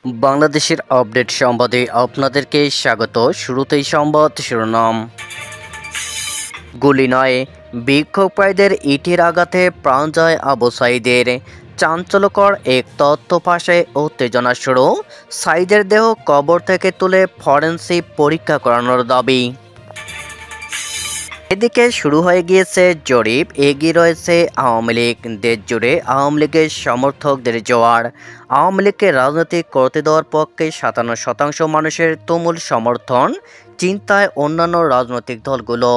বাংলাদেশের আপডেট সংবাদে আপনাদেরকে স্বাগত। শুরুতেই সংবাদ শিরোনাম। গুলি নয়, বিক্ষোভকারীদের ইটের আঘাতে প্রাণ যায় আবু সাঈদের। চাঞ্চল্যকর এক তথ্য ফাঁসে উত্তেজনা শুরু। সাঈদের দেহ কবর থেকে তুলে ফরেনসিক পরীক্ষা করানোর দাবি। এদিকে শুরু হয়ে গিয়েছে জরিপ, এগিয়ে রয়েছে আওয়ামী লীগ। দেশ জুড়ে আওয়ামী লীগের সমর্থকদের জোয়ার। আওয়ামী লীগকে রাজনৈতিক করতে দেওয়ার পক্ষে ৫৭% মানুষের তুমুল সমর্থন। চিন্তায় অন্যান্য রাজনৈতিক দলগুলো।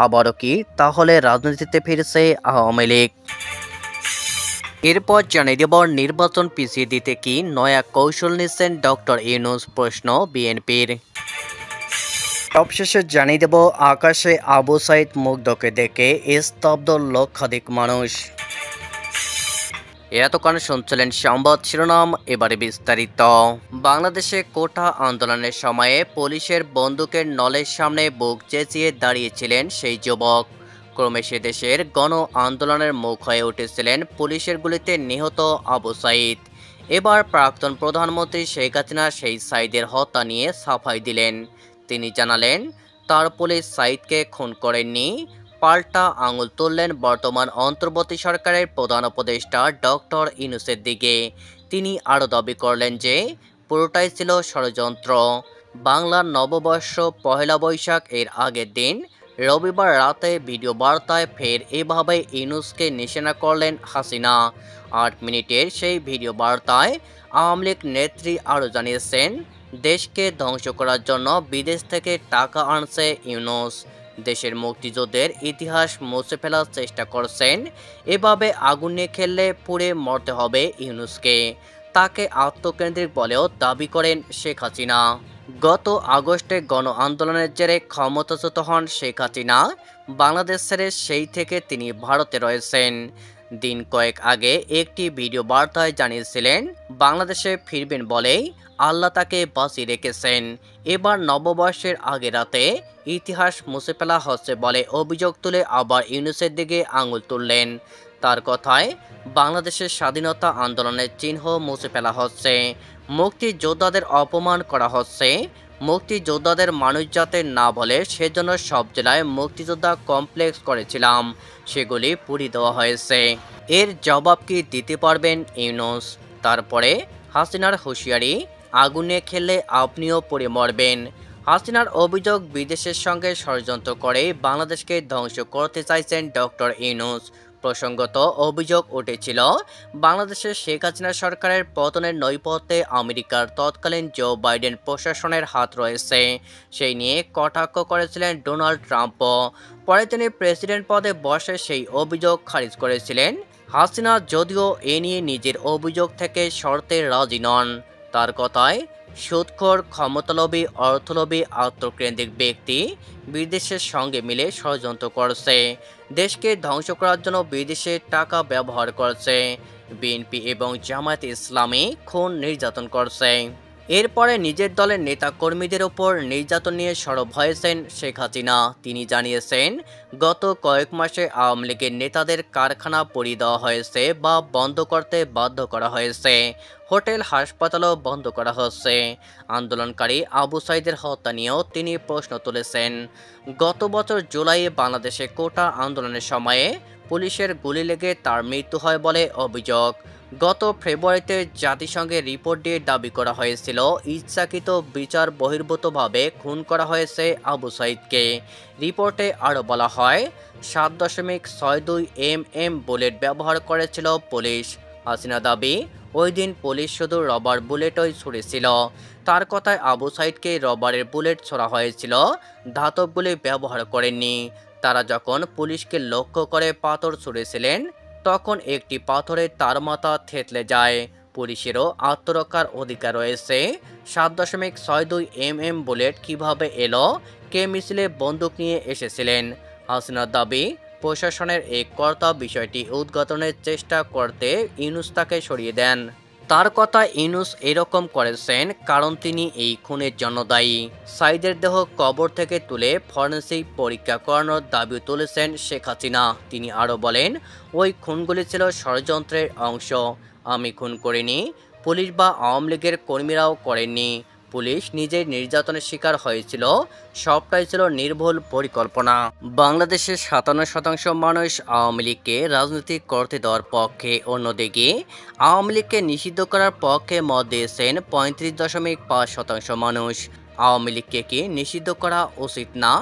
আবারও কি তাহলে রাজনীতিতে ফিরছে আওয়ামী লীগ? এরপর জানিয়ে দেব নির্বাচন পিছিয়ে দিতে কি নয়া কৌশল নিচ্ছেন ডক্টর ইউনূস, প্রশ্ন বিএনপির। সবশেষে জানিয়ে দেব আকাশে আবু সাঈদ মুগ্ধকে দেখে স্তব্ধ লক্ষাধিক মানুষ। এতক্ষণ শুনছিলেন সংবাদ শিরোনাম, এবারে বিস্তারিত। বাংলাদেশে কোটা আন্দোলনের সময়ে পুলিশের বন্দুকের নলের সামনে বুক চেঁচিয়ে দাঁড়িয়েছিলেন সেই যুবক। ক্রমে সে দেশের গণ আন্দোলনের মুখ হয়ে উঠেছিলেন পুলিশের গুলিতে নিহত আবু সাঈদ। এবার প্রাক্তন প্রধানমন্ত্রী শেখ হাসিনা সেই সাঈদের হত্যা নিয়ে সাফাই দিলেন। তিনি জানালেন, তার পুলিশ সাঈদকে খুন করেননি। পাল্টা আঙুল তুললেন বর্তমান অন্তর্বর্তী সরকারের প্রধান উপদেষ্টা ডক্টর ইউনূসের দিকে। তিনি আরও দাবি করলেন যে পুরোটাই ছিল ষড়যন্ত্র। বাংলার নববর্ষ পহেলা বৈশাখ এর আগের দিন রবিবার রাতে ভিডিও বার্তায় ফের এভাবে ইউনূসকে নিশানা করলেন হাসিনা। ৮ মিনিটের সেই ভিডিও বার্তায় আওয়ামী লীগ নেত্রী আরও জানিয়েছেন, দেশকে ধ্বংস করার জন্য বিদেশ থেকে টাকা আনছে ইউনূস। দেশের মুক্তিযুদ্ধের ইতিহাস মুছে ফেলার চেষ্টা করছেন। এভাবে আগুনে খেললে পুড়ে মরতে হবে ইউনূসকে। তাকে আত্মকেন্দ্রিক বলেও দাবি করেন শেখ হাসিনা। গত আগস্টে গণ আন্দোলনের জেরে ক্ষমতাচ্যুত হন শেখ হাসিনা। বাংলাদেশ ছেড়ে সেই থেকে তিনি ভারতে রয়েছেন। দিন কয়েক আগে একটি ভিডিও বার্তায় জানিয়েছিলেন, বাংলাদেশে ফিরবেন বলেই আল্লাহ তাকে বাঁচিয়ে রেখেছেন। এবার নববর্ষের আগে রাতে ইতিহাস মুছে ফেলা হচ্ছে বলে অভিযোগ তুলে আবার ইউনূসের দিকে আঙুল তুললেন। তার কথায়, বাংলাদেশের স্বাধীনতা আন্দোলনের চিহ্ন মুছে ফেলা হচ্ছে। মুক্তিযোদ্ধাদের অপমান করা হচ্ছে। মুক্তিযোদ্ধাদের মানুষ যাতে না বলে সেজন্য সব জেলায় মুক্তিযোদ্ধা কমপ্লেক্স করেছিলাম, সেগুলি পুড়িয়ে দেওয়া হয়েছে। এর জবাব কি দিতে পারবেন ইউনূস? তারপরে হাসিনার হুঁশিয়ারি, আগুনে খেললে আপনিও পুড়ে মরবেন। হাসিনার অভিযোগ, বিদেশের সঙ্গে ষড়যন্ত্র করে বাংলাদেশকে ধ্বংস করতে চাইছেন ডক্টর ইউনূস। প্রসঙ্গত অভিযোগ উঠেছিল, বাংলাদেশের শেখ হাসিনা সরকারের পতনের নৈপথ্যে আমেরিকার তৎকালীন জো বাইডেন প্রশাসনের হাত রয়েছে। সেই নিয়ে কটাক্ষ করেছিলেন ডোনাল্ড ট্রাম্পও। পরে তিনি প্রেসিডেন্ট পদে বসে সেই অভিযোগ খারিজ করেছিলেন। হাসিনা যদিও এ নিয়ে নিজের অভিযোগ থেকে সরতে রাজি নন। তার কথায়, সুদখোর, ক্ষমতালোভী, অর্থলোভী, আত্মকেন্দ্রিক ব্যক্তি বিদেশের সঙ্গে মিলে ষড়যন্ত্র করছে। দেশকে ধ্বংস করার জন্য বিদেশের টাকা ব্যবহার করছে। বিএনপি এবং জামায়াতে ইসলামী খুন নির্যাতন করছে। এরপরে নিজের দলের নেতা কর্মীদের ওপর নির্যাতন নিয়ে সরব হয়েছেন শেখ হাসিনা। তিনি জানিয়েছেন, গত কয়েক মাসে আওয়ামী লীগের নেতাদের কারখানা পুড়িয়ে দেওয়া হয়েছে বা বন্ধ করতে বাধ্য করা হয়েছে। হোটেল, হাসপাতালও বন্ধ করা হচ্ছে। আন্দোলনকারী আবু সাঈদের হত্যা নিয়েও তিনি প্রশ্ন তুলেছেন। গত বছর জুলাইয়ে বাংলাদেশে কোটা আন্দোলনের সময়ে পুলিশের গুলি লেগে তার মৃত্যু হয় বলে অভিযোগ। গত ফেব্রুয়ারিতে জাতিসংঘের রিপোর্ট দিয়ে দাবি করা হয়েছিল, ইচ্ছাকৃত বিচার বহির্ভূতভাবে খুন করা হয়েছে আবু সাঈদকে। রিপোর্টে আরও বলা হয়, ৭.৬২ mm বুলেট ব্যবহার করেছিল পুলিশ। হাসিনা দাবি, ওই দিন পুলিশ শুধু রবার বুলেটই ছুড়েছিল। তার কথায়, আবু সাঈদকে রবারের বুলেট ছোড়া হয়েছিল, ধাতব গুলি ব্যবহার করেননি। তারা যখন পুলিশকে লক্ষ্য করে পাথর ছুড়েছিলেন, তখন একটি পাথরে তার মাথা থেতলে যায়। পুলিশেরও আত্মরক্ষার অধিকার রয়েছে। ৭.৬২ mm বুলেট কিভাবে এলো? কে মিছিলে বন্দুক নিয়ে এসেছিলেন? হাসিনার দাবি, প্রশাসনের এক কর্তা বিষয়টি উদ্ঘাটনের চেষ্টা করতে ইউনূস তাকে সরিয়ে দেন। তার কথা, ইউনূস এরকম করেছেন কারণ তিনি এই খুনের জন্য দায়ী। সাঈদের দেহ কবর থেকে তুলে ফরেনসিক পরীক্ষা করানোর দাবি তুলেছেন শেখ হাসিনা। তিনি আরও বলেন, ওই খুনগুলি ছিল ষড়যন্ত্রের অংশ। আমি খুন করিনি। পুলিশ বা আওয়ামী লীগের কর্মীরাও করেননি। পুলিশ নিজেই নির্যাতনের শিকার হয়েছিল। সবটাই ছিল নির্ভুল পরিকল্পনা। বাংলাদেশের ৫৭% মানুষ আওয়ামী লীগকে রাজনীতি করতে দেওয়ার পক্ষে। অন্যদিকে আওয়ামী লীগকে নিষিদ্ধ করার পক্ষে মত দিয়েছেন ৩৫.৫% মানুষ। আওয়ামী লীগকে কি নিষিদ্ধ করা উচিত না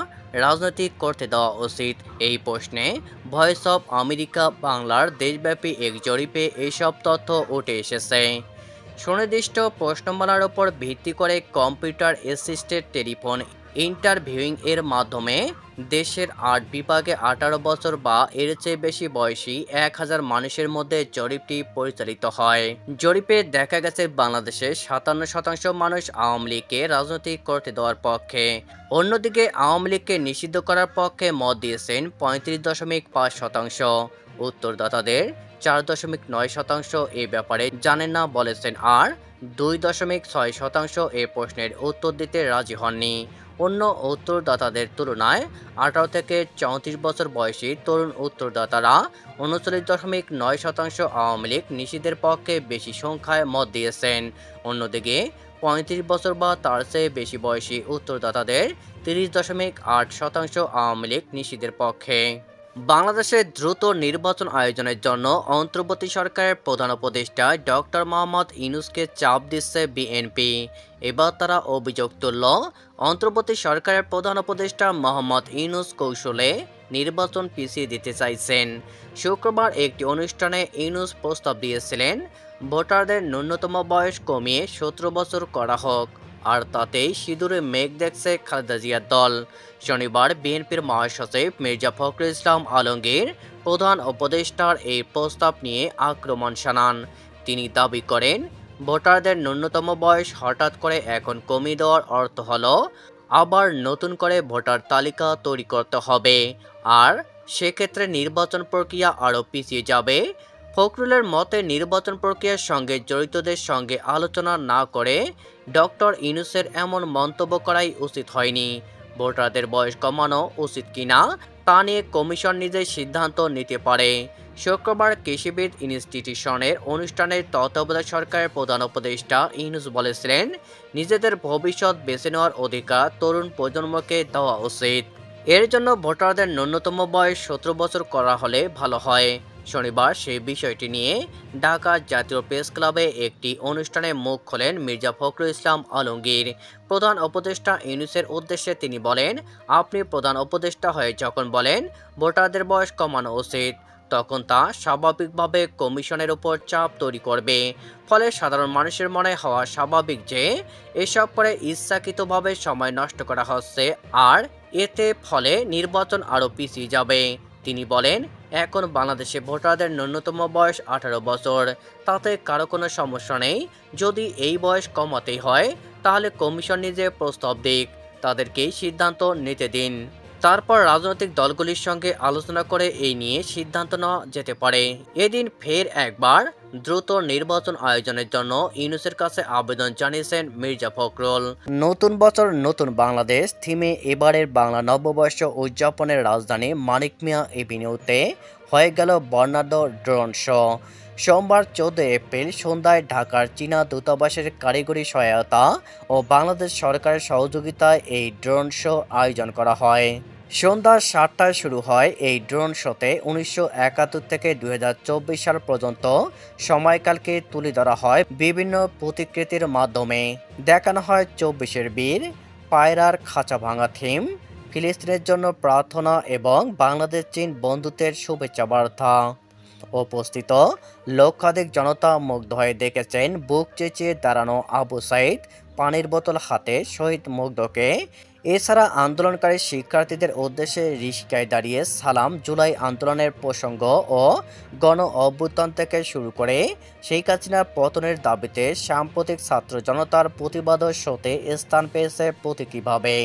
রাজনীতি করতে দেওয়া উচিত? এই প্রশ্নে ভয়েস অব আমেরিকা বাংলার দেশব্যাপী এক জরিপে এইসব তথ্য উঠে এসেছে। সুনির্দিষ্ট প্রশ্নমালার উপর ভিত্তি করে কম্পিউটার অ্যাসিস্টেড টেলিফোন ইন্টারভিউইং এর মাধ্যমে দেশের ৮ বিভাগে ১৮ বছর বা এর চেয়ে বেশি বয়সী ১,০০০ মানুষের মধ্যে জরিপটি পরিচালিত হয়। জরিপে দেখা গেছে বাংলাদেশের ৫৭% মানুষ আওয়ামী লীগকে রাজনীতি করতে দেওয়ার পক্ষে। অন্যদিকে আওয়ামী লীগকে নিষিদ্ধ করার পক্ষে মত দিয়েছেন ৩৫.৫%। উত্তরদাতাদের ৪.৯% এ ব্যাপারে জানেন না বলেছেন, আর ২.৬% এ প্রশ্নের উত্তর দিতে রাজি হননি। অন্য উত্তরদাতাদের তুলনায় ১৮ থেকে ৩৪ বছর বয়সী তরুণ উত্তরদাতারা ৩৯.৯% আওয়ামী লীগ নিষিদ্ধের পক্ষে বেশি সংখ্যায় মত দিয়েছেন। অন্যদিকে ৩৫ বছর বা তার চেয়ে বেশি বয়সী উত্তরদাতাদের ৩০.৮% আওয়ামী লীগ নিষিদ্ধের পক্ষে। বাংলাদেশে দ্রুত নির্বাচন আয়োজনের জন্য অন্তর্বর্তী সরকারের প্রধান উপদেষ্টা ডক্টর মোহাম্মদ ইউনূসকে চাপ দিচ্ছে বিএনপি। এবার তারা অভিযোগ তুলল, অন্তর্বর্তী সরকারের প্রধান উপদেষ্টা মোহাম্মদ ইউনূস কৌশলে নির্বাচন পিছিয়ে দিতে চাইছেন। শুক্রবার একটি অনুষ্ঠানে ইউনূস প্রস্তাব দিয়েছিলেন, ভোটারদের ন্যূনতম বয়স কমিয়ে ১৭ বছর করা হোক, আর তাতেই সিঁদুরে মেঘ দেখছে খালেদা জিয়ার দল। শনিবার বিএনপির মহাসচিব মির্জা ফখরুল ইসলাম আলমগীর প্রধান উপদেষ্টার এই প্রস্তাব নিয়ে আক্রমণ শানান। তিনি দাবি করেন, ভোটারদের ন্যূনতম বয়স হঠাৎ করে এখন কমিয়ে দেওয়ার অর্থ হলো আবার নতুন করে ভোটার তালিকা তৈরি করতে হবে, আর সেক্ষেত্রে নির্বাচন প্রক্রিয়া আরও পিছিয়ে যাবে। ফখরুলের মতে, নির্বাচন প্রক্রিয়ার সঙ্গে জড়িতদের সঙ্গে আলোচনা না করে ডক্টর ইউনূসের এমন মন্তব্য করাই উচিত হয়নি। ভোটারদের বয়স কমানো উচিত কিনা তা নিয়ে কমিশন নিজেই সিদ্ধান্ত নিতে পারে। শুক্রবার কৃষিবিদ ইনস্টিটিউশনের অনুষ্ঠানে তত্ত্বাবধায়ক সরকারের প্রধান উপদেষ্টা ইউনূস বলেছিলেন, নিজেদের ভবিষ্যৎ বেছে নেওয়ার অধিকার তরুণ প্রজন্মকে দেওয়া উচিত। এর জন্য ভোটারদের ন্যূনতম বয়স ১৭ বছর করা হলে ভালো হয়। শনিবার সেই বিষয়টি নিয়ে ঢাকা জাতীয় প্রেস ক্লাবে একটি অনুষ্ঠানে মুখ খোলেন মির্জা ফখরুল ইসলাম আলমগীর। প্রধান উপদেষ্টা ইউনূসের উদ্দেশ্যে তিনি বলেন, আপনি প্রধান উপদেষ্টা হয়ে যখন বলেন ভোটারদের বয়স কমানো উচিত, তখন তা স্বাভাবিকভাবে কমিশনের উপর চাপ তৈরি করবে। ফলে সাধারণ মানুষের মনে হওয়া স্বাভাবিক যে এসব করে ইচ্ছাকৃতভাবে সময় নষ্ট করা হচ্ছে, আর এতে ফলে নির্বাচন আরও পিছিয়ে যাবে। তিনি বলেন, এখন বাংলাদেশে ভোটারদের ন্যূনতম বয়স ১৮ বছর, তাতে কারো কোনো সমস্যা নেই। যদি এই বয়স কমাতেই হয় তাহলে কমিশন নিজে প্রস্তাব দিক, তাদেরকেই সিদ্ধান্ত নিতে দিন। তারপর রাজনৈতিক দলগুলির সঙ্গে আলোচনা করে এই নিয়ে সিদ্ধান্ত নেওয়া যেতে পারে। এদিন ফের একবার দ্রুত নির্বাচন আয়োজনের জন্য ইউনূসের কাছে আবেদন জানিয়েছেন মির্জা ফখরুল। নতুন বছর নতুন বাংলাদেশ থিমে এবারের বাংলা নববর্ষ উদযাপনের রাজধানী মানিক মিয়া এভিনিউতে হয়ে গেল বর্ণাঢ্য ড্রোন শো। সোমবার ১৪ এপ্রিল সন্ধ্যায় ঢাকার চীনা দূতাবাসের কারিগরি সহায়তা ও বাংলাদেশ সরকারের সহযোগিতায় এই ড্রোন শো আয়োজন করা হয়। সন্ধ্যা ৭টায় শুরু হয় এই ড্রোন শোতে ১৯৭১ থেকে ২০২৪ সাল পর্যন্ত সময়কালকে তুলে ধরা হয় বিভিন্ন প্রতিকৃতির মাধ্যমে। দেখানো হয় ২৪-এর বীর, পায়রার খাঁচা ভাঙা থিম, ফিলিস্তিনের জন্য প্রার্থনা এবং বাংলাদেশ চীন বন্ধুত্বের শুভেচ্ছা বার্তা। উপস্থিত লক্ষাধিক জনতা মুগ্ধ হয়ে দেখেছেন বুক চেঁচিয়ে দাঁড়ানো আবু সাইদ পানির বোতল হাতে শহীদ মুগ্ধকে। এছাড়া আন্দোলনকারী শিক্ষার্থীদের উদ্দেশ্যে রিকশায় দাঁড়িয়ে সালাম, জুলাই আন্দোলনের প্রসঙ্গ ও গণ অভ্যুত্থান থেকে শুরু করে শেখ হাসিনার পতনের দাবিতে সাম্প্রতিক ছাত্র জনতার প্রতিবাদ শোতে স্থান পেয়েছে প্রতীকীভাবে।